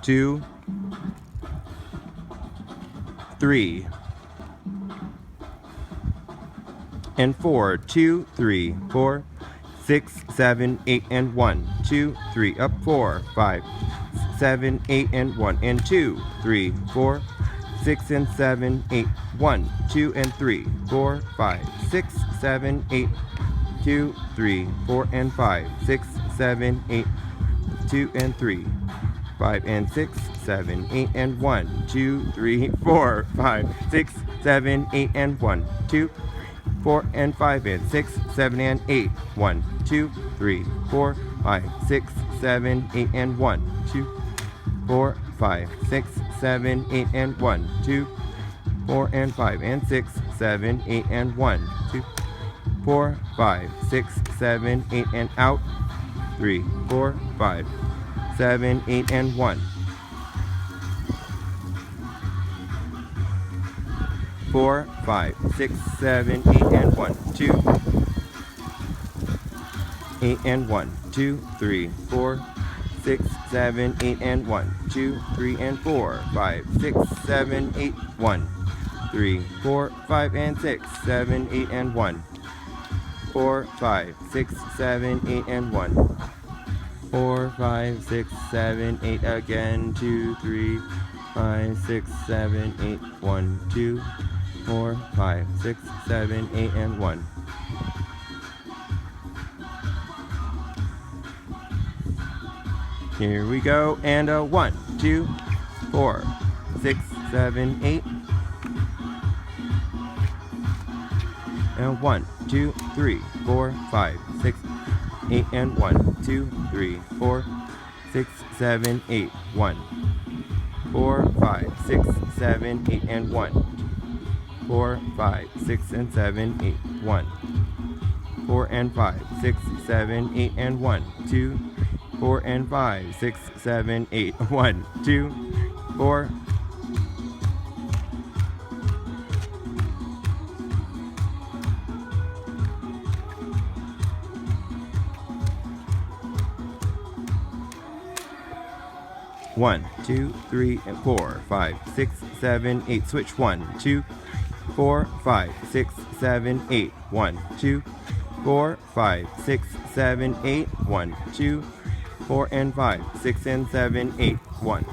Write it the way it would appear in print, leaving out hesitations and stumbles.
2, 3, and 4, 2, 3, 4, 6, 7, 8, and 1, 2, 3, up 4, 5, 7, 8, and 1, and 2, 3, 4, 6, and 7, 8, 1, 2, and 3, 4, 5, 6, 7, 8, 2, 3, 4, and 5, 6, 7, 8, 2, and 3, 5, and 6, 7, 8, and 1, 2, 3, 4, 5, 6, 7, 8, and 1, 2, 4, and 5, and 6, 7, and 8, 1, 2, 3, 4, 5, 6, 7, 8, and 1, 2, 4, 5, 6, 7, 8, and 1, 2, 4, and 5, and 6, 7, 8, and 1, 2, 4, 5, 6, 7, 8, and out, 3, 4, 5, 7, 8, and 1, 4, 5, 6, 7, 8, and 1, 2, 8, and 1, 2, 3, 4, 6, 7, 8, and 1, 2, 3, and 4, 5, 6, 7, 8, 1, 3, 4, 5, and 6, 7, 8, and 1, 4, 5, 6, 7, 8, and 1, 4, 5, 6, 7, 8 again, 2, 3, 5, 6, 7, 8, 1, 2, 4, 5, 6, 7, 8, and 1. Here we go, and a 1, 2, 4, 6, 7, 8, and 1, 2, 3, 4, 5, 6, 8, and 1, 2, 3, 4, 6, 7, 8, 1, 4, 5, 6, 7, 8, and 1, 4, 5, 6, and 7, 8, 1, 4, and 5, 6, 7, 8, and 1, 2, 4, and 5, 6, 7, 8, 1, 2, 4, 1, 2, 3, and 4, 5, 6, 7, 8. Switch 1, 2, 4, 5, 6, 7, 8. 1, 2, 4, 5, 6, 7, 8. 1, 2, 4, and 5, 6, and 7, 8. 1.